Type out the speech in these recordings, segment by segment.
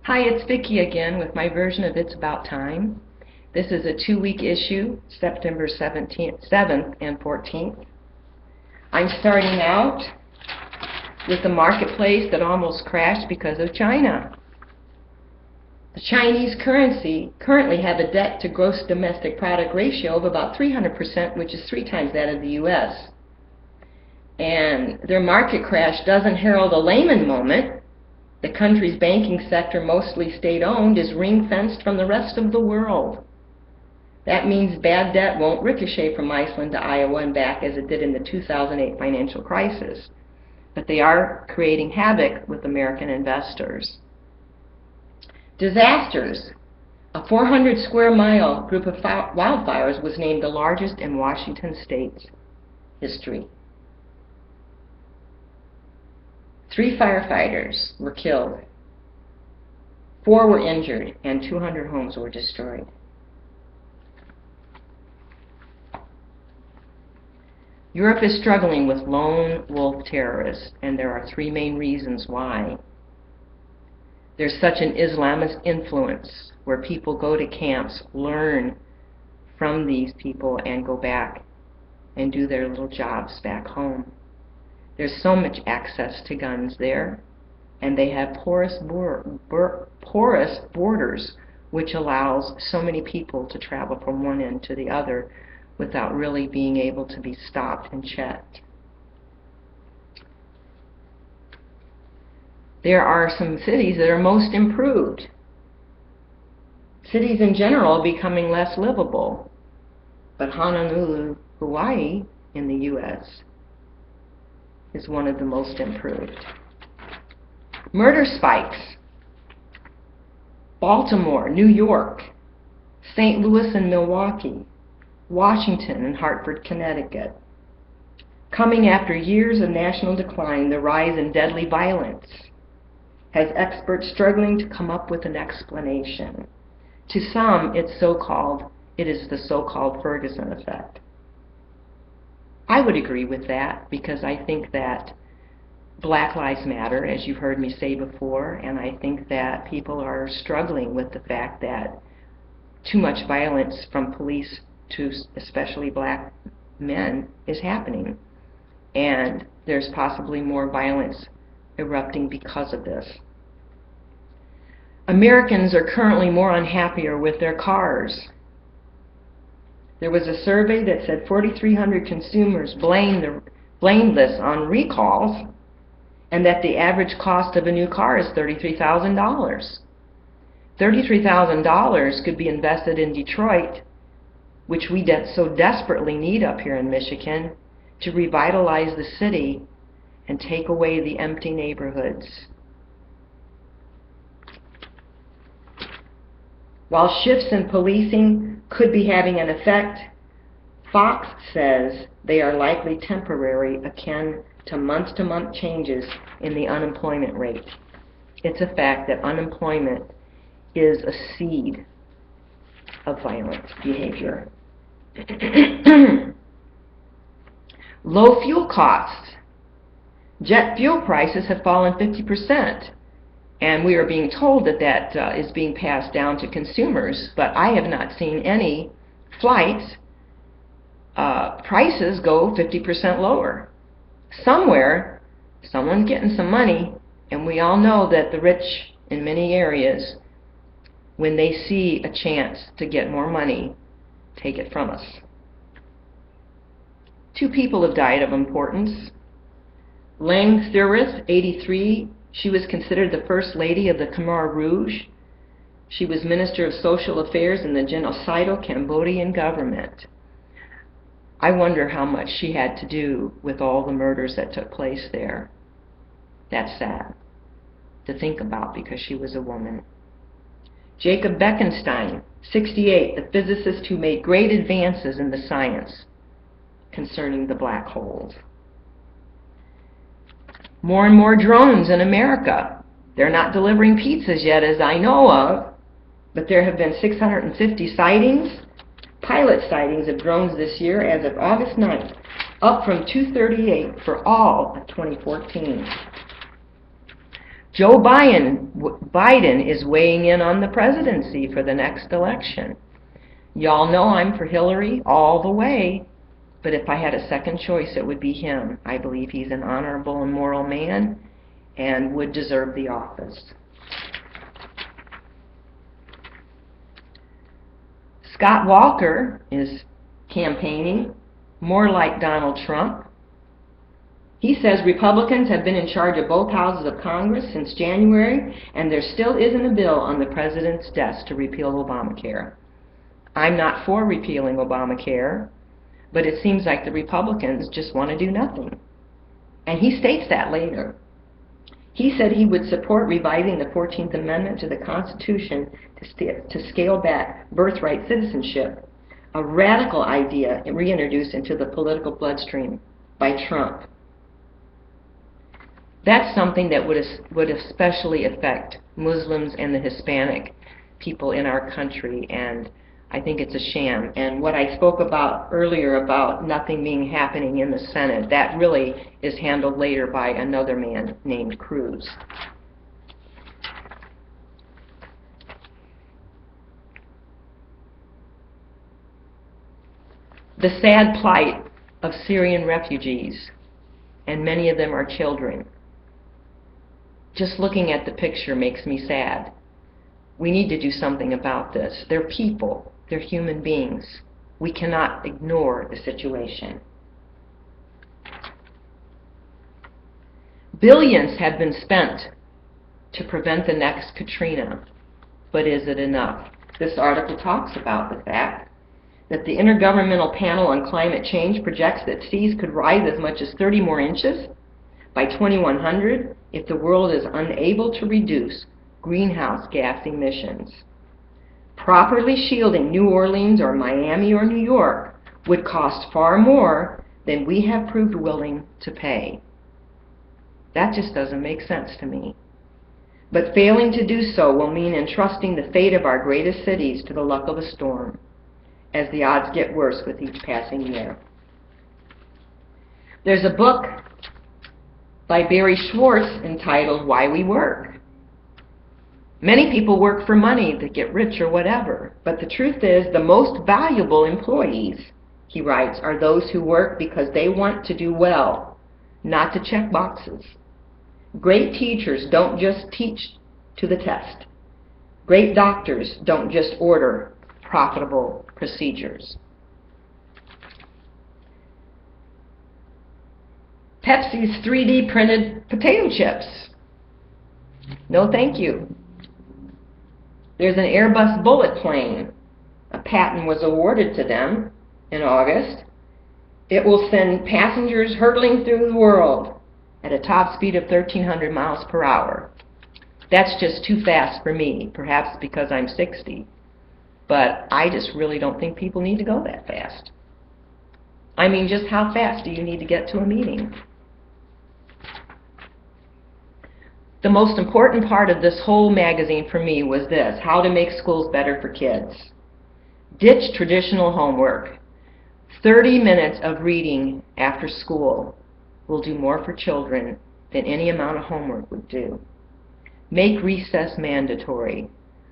Hi, it's Vicki again with my version of It's About Time. This is a 2-week issue, September 7th and 14th. I'm starting out with the marketplace that almost crashed because of China. The Chinese currently have a debt to gross domestic product ratio of about 300%, which is 3 times that of the U.S. And their market crash doesn't herald a Lehman moment. The country's banking sector, mostly state-owned, is ring-fenced from the rest of the world. That means bad debt won't ricochet from Iceland to Iowa and back as it did in the 2008 financial crisis. But they are creating havoc with American investors. Disasters. A 400-square-mile group of wildfires was named the largest in Washington State's history. 3 firefighters were killed, 4 were injured, and 200 homes were destroyed. Europe is struggling with lone wolf terrorists, and there are 3 main reasons why. There's such an Islamist influence where people go to camps, learn from these people, and go back and do their little jobs back home. There's so much access to guns there, and they have porous borders, which allows so many people to travel from one end to the other without really being able to be stopped and checked. There are some cities that are most improved. Cities in general are becoming less livable, but Honolulu, Hawaii, in the U.S., is one of the most improved. Murder spikes. Baltimore, New York, St. Louis and Milwaukee, Washington and Hartford, Connecticut. Coming after years of national decline, the rise in deadly violence has experts struggling to come up with an explanation. To some, it is the so-called Ferguson effect. I would agree with that because I think that Black Lives Matter, as you've heard me say before, and I think that people are struggling with the fact that too much violence from police to especially black men is happening. And there's possibly more violence erupting because of this. Americans are currently more unhappier with their cars. There was a survey that said 4,300 consumers blamed this on recalls, and that the average cost of a new car is $33,000. $33,000 could be invested in Detroit, which we so desperately need up here in Michigan, to revitalize the city and take away the empty neighborhoods. While shifts in policing could be having an effect, Fox says they are likely temporary, akin to month-to-month changes in the unemployment rate. It's a fact that unemployment is a seed of violent behavior. Low fuel costs. Jet fuel prices have fallen 50%. And we are being told that that is being passed down to consumers, but I have not seen any flights prices go 50% lower. Somewhere, someone's getting some money, and we all know that the rich in many areas, when they see a chance to get more money, take it from us. 2 people have died of importance. Lang Thurith, 83, she was considered the first lady of the Khmer Rouge. She was Minister of Social Affairs in the genocidal Cambodian government. I wonder how much she had to do with all the murders that took place there. That's sad to think about because she was a woman. Jacob Bekenstein, 68, the physicist who made great advances in the science concerning the black holes. More and more drones in America. They're not delivering pizzas yet, as I know of, but there have been 650 sightings, pilot sightings of drones this year as of August 9th, up from 238 for all of 2014. Joe Biden is weighing in on the presidency for the next election. Y'all know I'm for Hillary all the way, but if I had a second choice, it would be him. I believe he's an honorable and moral man and would deserve the office. Scott Walker is campaigning more like Donald Trump. He says Republicans have been in charge of both houses of Congress since January, and there still isn't a bill on the president's desk to repeal Obamacare. I'm not for repealing Obamacare, but it seems like the Republicans just want to do nothing. And he states that later. He said he would support revising the 14th Amendment to the Constitution to scale back birthright citizenship, a radical idea reintroduced into the political bloodstream by Trump. That's something that would especially affect Muslims and the Hispanic people in our country, and I think it's a sham. And what I spoke about earlier about nothing being happening in the Senate, that really is handled later by another man named Cruz. The sad plight of Syrian refugees, and many of them are children. Just looking at the picture makes me sad. We need to do something about this. They're people. They're human beings. We cannot ignore the situation. Billions have been spent to prevent the next Katrina, but is it enough? This article talks about the fact that the Intergovernmental Panel on Climate Change projects that seas could rise as much as 30 more inches by 2100 if the world is unable to reduce greenhouse gas emissions. Properly shielding New Orleans or Miami or New York would cost far more than we have proved willing to pay. That just doesn't make sense to me. But failing to do so will mean entrusting the fate of our greatest cities to the luck of a storm, as the odds get worse with each passing year. There's a book by Barry Schwartz entitled Why We Work. Many people work for money to get rich or whatever, but the truth is the most valuable employees, he writes, are those who work because they want to do well, not to check boxes. Great teachers don't just teach to the test. Great doctors don't just order profitable procedures. Pepsi's 3D printed potato chips. No thank you. There's an Airbus bullet plane. A patent was awarded to them in August. It will send passengers hurtling through the world at a top speed of 1,300 miles per hour. That's just too fast for me, perhaps because I'm 60. But I just really don't think people need to go that fast. I mean, just how fast do you need to get to a meeting? The most important part of this whole magazine for me was this: how to make schools better for kids. Ditch traditional homework. 30 minutes of reading after school will do more for children than any amount of homework would do. Make recess mandatory.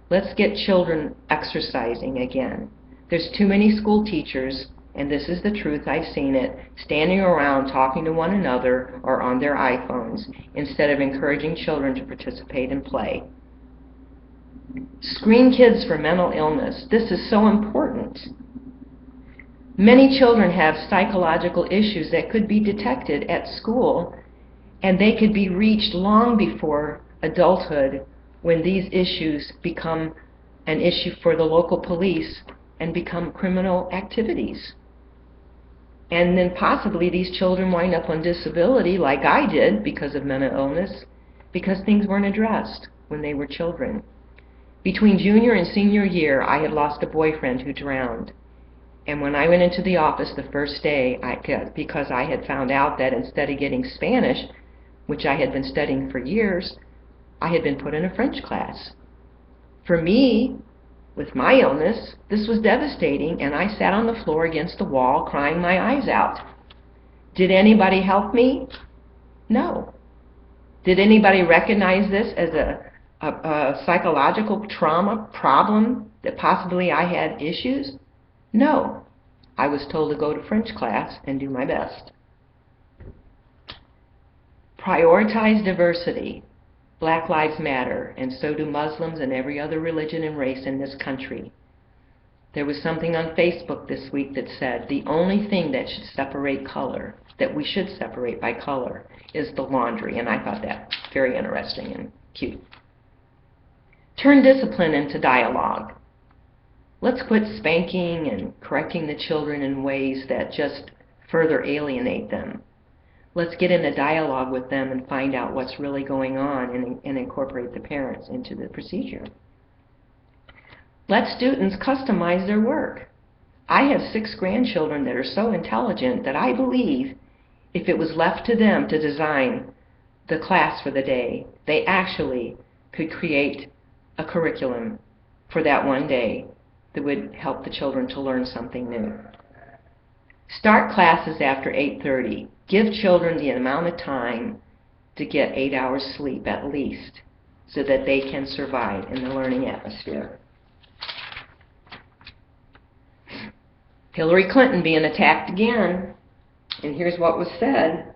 Let's get children exercising again. There's too many school teachers, and this is the truth, I've seen it, standing around talking to one another or on their iPhones instead of encouraging children to participate and play. Screen kids for mental illness. This is so important. Many children have psychological issues that could be detected at school, and they could be reached long before adulthood when these issues become an issue for the local police and become criminal activities. And then possibly these children wind up on disability like I did because of mental illness, because things weren't addressed when they were children. Between junior and senior year, I had lost a boyfriend who drowned. And when I went into the office the first day, because I had found out that instead of getting Spanish, which I had been studying for years, I had been put in a French class. For me, with my illness, this was devastating, and I sat on the floor against the wall crying my eyes out. Did anybody help me? No. Did anybody recognize this as a psychological trauma problem that possibly I had issues? No. I was told to go to French class and do my best. Prioritize diversity. Black lives matter, and so do Muslims and every other religion and race in this country. There was something on Facebook this week that said the only thing that should separate color, that we should separate by color, is the laundry, and I thought that very interesting and cute. Turn discipline into dialogue. Let's quit spanking and correcting the children in ways that just further alienate them. Let's get in a dialogue with them and find out what's really going on and incorporate the parents into the procedure. Let students customize their work. I have 6 grandchildren that are so intelligent that I believe if it was left to them to design the class for the day, they actually could create a curriculum for that one day that would help the children to learn something new. Start classes after 8:30. Give children the amount of time to get 8 hours sleep at least so that they can survive in the learning atmosphere. Hillary Clinton being attacked again, and here's what was said.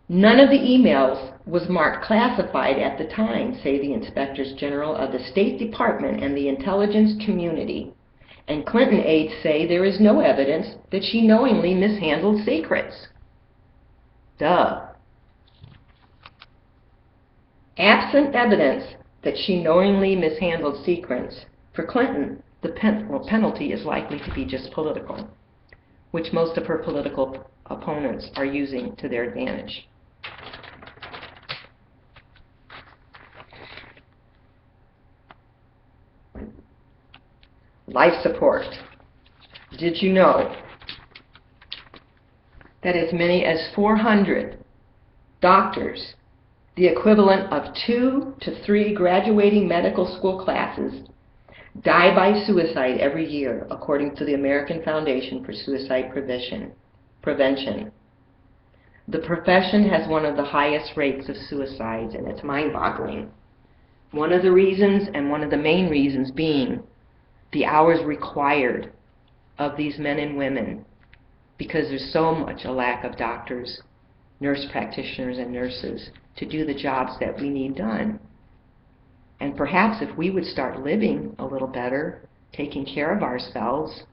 None of the emails was marked classified at the time, say the Inspectors General of the State Department and the intelligence community. And Clinton aides say there is no evidence that she knowingly mishandled secrets. Duh. Absent evidence that she knowingly mishandled secrets, for Clinton, the penalty is likely to be just political, which most of her political opponents are using to their advantage. Life support. Did you know that as many as 400 doctors, the equivalent of 2 to 3 graduating medical school classes, die by suicide every year, according to the American Foundation for Suicide Prevention. The profession has one of the highest rates of suicides, and it's mind-boggling. One of the reasons, and one of the main reasons, being the hours required of these men and women, because there's so much a lack of doctors, nurse practitioners, and nurses to do the jobs that we need done. And perhaps if we would start living a little better, taking care of ourselves,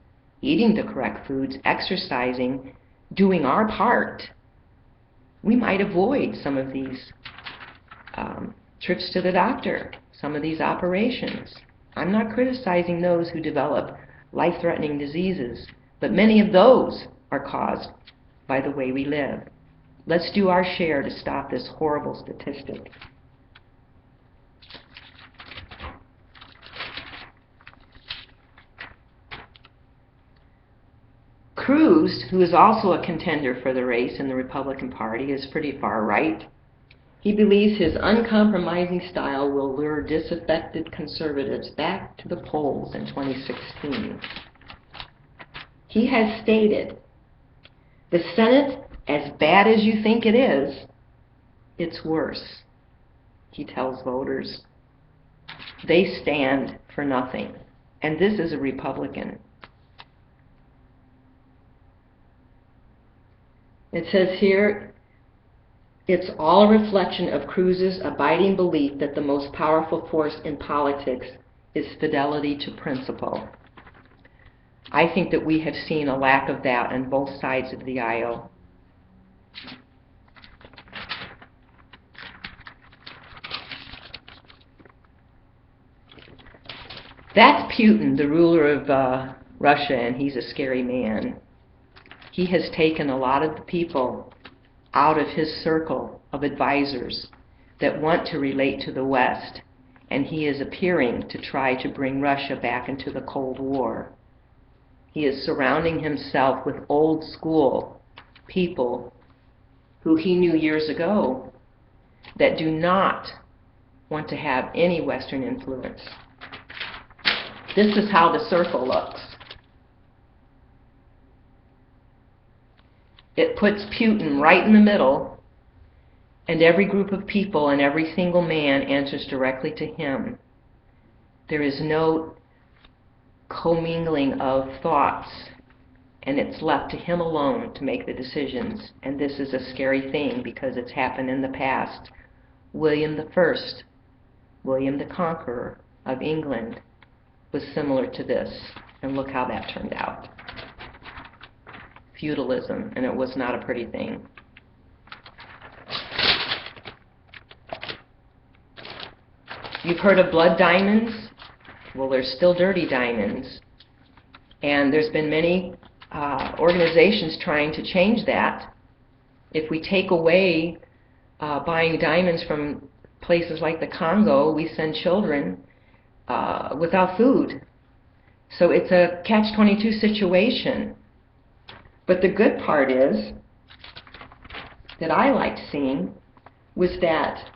eating the correct foods, exercising, doing our part, we might avoid some of these trips to the doctor, some of these operations. I'm not criticizing those who develop life-threatening diseases, but many of those are caused by the way we live. Let's do our share to stop this horrible statistic. Cruz, who is also a contender for the race in the Republican Party, is pretty far right. He believes his uncompromising style will lure disaffected conservatives back to the polls in 2016. He has stated, "The Senate, as bad as you think it is, it's worse," he tells voters. They stand for nothing. And this is a Republican. It says here, it's all a reflection of Cruz's abiding belief that the most powerful force in politics is fidelity to principle. I think that we have seen a lack of that on both sides of the aisle. That's Putin, the ruler of Russia, and he's a scary man. He has taken a lot of the people out of his circle of advisors that want to relate to the West, and he is appearing to try to bring Russia back into the Cold War. He is surrounding himself with old school people who he knew years ago that do not want to have any Western influence. This is how the circle looks. It puts Putin right in the middle, And every group of people and every single man answers directly to him. There is no commingling of thoughts, and it's left to him alone to make the decisions. And this is a scary thing because it's happened in the past. William I, William the Conqueror of England, was similar to this, and look how that turned out. Feudalism, and it was not a pretty thing. You've heard of blood diamonds? Well, there's still dirty diamonds. And there's been many organizations trying to change that. If we take away buying diamonds from places like the Congo, we send children without food. So it's a catch-22 situation. But the good part is, that I liked seeing, was that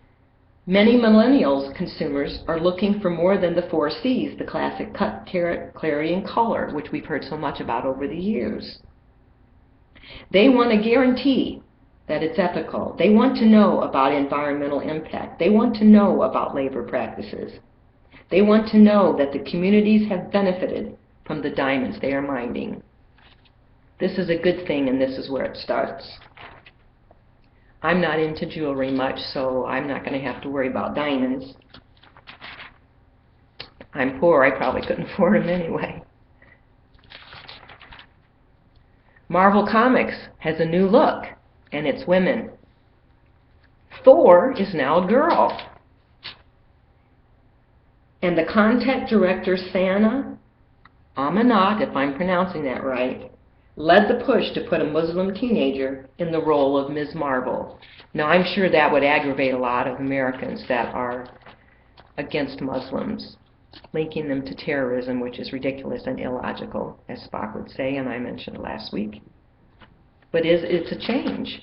many millennials consumers are looking for more than the 4 C's, the classic cut, carat, clarity, and color, which we've heard so much about over the years. They want a guarantee that it's ethical. They want to know about environmental impact. They want to know about labor practices. They want to know that the communities have benefited from the diamonds they are mining. This is a good thing, and this is where it starts. I'm not into jewelry much, so I'm not going to have to worry about diamonds. I'm poor, I probably couldn't afford them anyway. Marvel Comics has a new look, and it's women. Thor is now a girl. And the content director, Sana Amanat, if I'm pronouncing that right, led the push to put a Muslim teenager in the role of Ms. Marvel. Now, I'm sure that would aggravate a lot of Americans that are against Muslims, linking them to terrorism, which is ridiculous and illogical, as Spock would say, and I mentioned last week. But it's a change.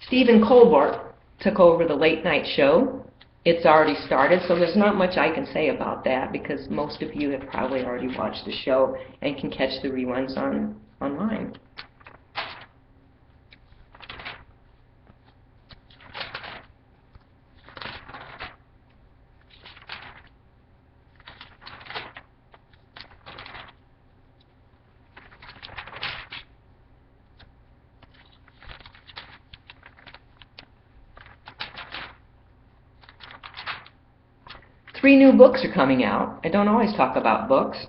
Stephen Colbert took over the late night show. It's already started, so there's not much I can say about that because most of you have probably already watched the show and can catch the reruns online. Three new books are coming out. I don't always talk about books.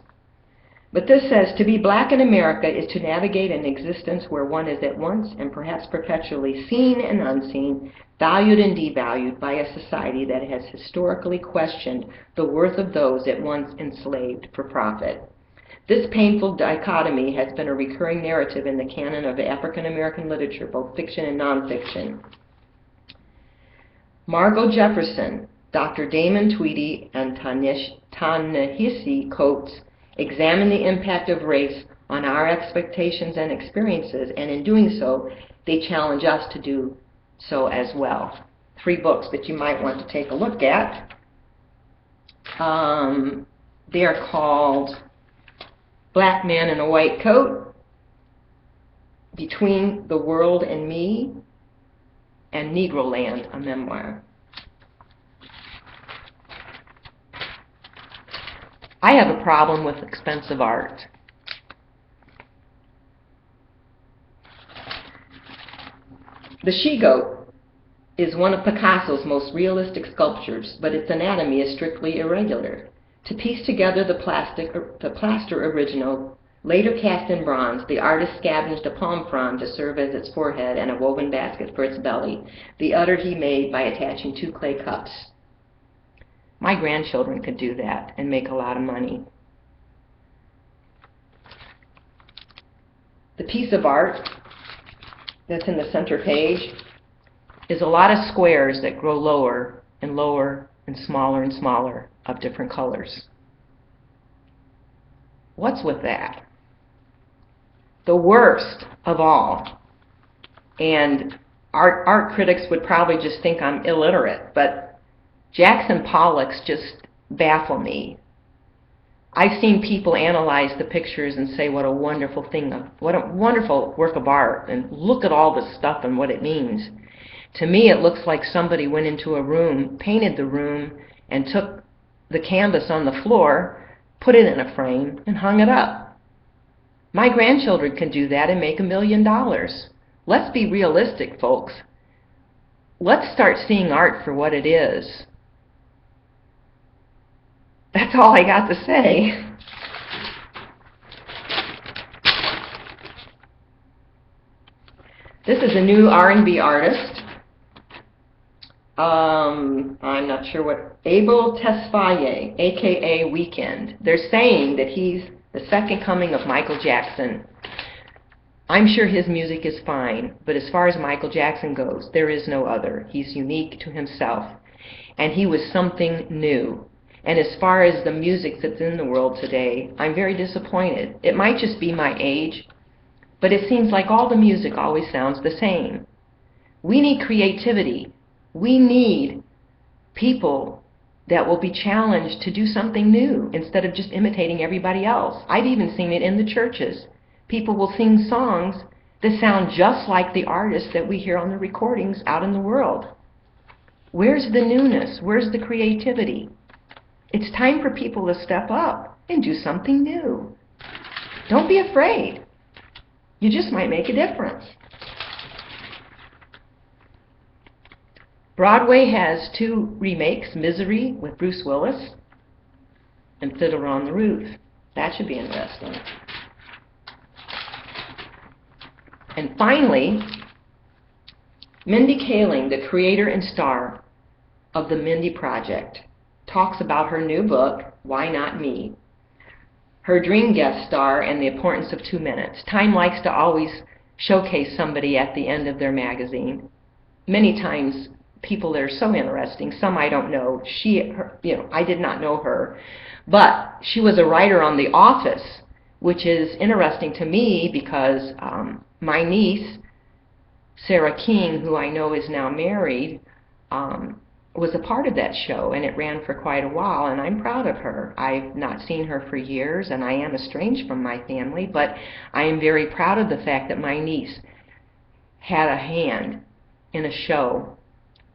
But this says, to be black in America is to navigate an existence where one is at once and perhaps perpetually seen and unseen, valued and devalued by a society that has historically questioned the worth of those it once enslaved for profit. This painful dichotomy has been a recurring narrative in the canon of African American literature, both fiction and nonfiction. Margot Jefferson, Dr. Damon Tweedy, and Ta-Nehisi Coates examine the impact of race on our expectations and experiences, and in doing so, they challenge us to do so as well. 3 books that you might want to take a look at. They are called Black Man in a White Coat, Between the World and Me, and Negro Land, a memoir. I have a problem with expensive art. The she-goat is one of Picasso's most realistic sculptures, but its anatomy is strictly irregular. To piece together the plaster original, later cast in bronze, the artist scavenged a palm frond to serve as its forehead and a woven basket for its belly. The udder he made by attaching 2 clay cups. My grandchildren could do that and make a lot of money. The piece of art that's in the center page is a lot of squares that grow lower and lower and smaller of different colors. What's with that? The worst of all, and art critics would probably just think I'm illiterate, but Jackson Pollocks just baffle me. I've seen people analyze the pictures and say what a wonderful thing, what a wonderful work of art, and look at all the stuff and what it means. To me, it looks like somebody went into a room, painted the room, and took the canvas on the floor, put it in a frame, and hung it up. My grandchildren can do that and make $1 million. Let's be realistic, folks. Let's start seeing art for what it is. That's all I got to say. This is a new R&B artist. I'm not sure what, Abel Tesfaye, a.k.a. Weekend. They're saying that he's the second coming of Michael Jackson. I'm sure his music is fine, but as far as Michael Jackson goes, there is no other. He's unique to himself, and he was something new. And as far as the music that's in the world today, I'm very disappointed. It might just be my age, but it seems like all the music always sounds the same. We need creativity. We need people that will be challenged to do something new instead of just imitating everybody else. I've even seen it in the churches. People will sing songs that sound just like the artists that we hear on the recordings out in the world. Where's the newness? Where's the creativity? It's time for people to step up and do something new. Don't be afraid. You just might make a difference. Broadway has 2 remakes, Misery with Bruce Willis and Fiddler on the Roof. That should be interesting. And finally, Mindy Kaling, the creator and star of the Mindy Project, talks about her new book, Why Not Me? Her dream guest star and the importance of 2 minutes. Time likes to always showcase somebody at the end of their magazine. Many times, people that are so interesting, some I don't know. I did not know her, but she was a writer on The Office, which is interesting to me because my niece, Sarah King, who I know is now married, was a part of that show, and it ran for quite a while, and I'm proud of her. I've not seen her for years, and I am estranged from my family, but I am very proud of the fact that my niece had a hand in a show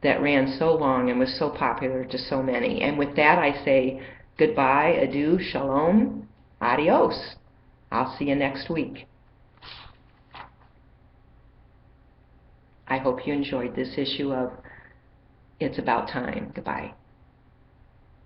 that ran so long and was so popular to so many. And with that, I say goodbye, adieu, shalom, adios. I'll see you next week. I hope you enjoyed this issue of It's About Time. Goodbye.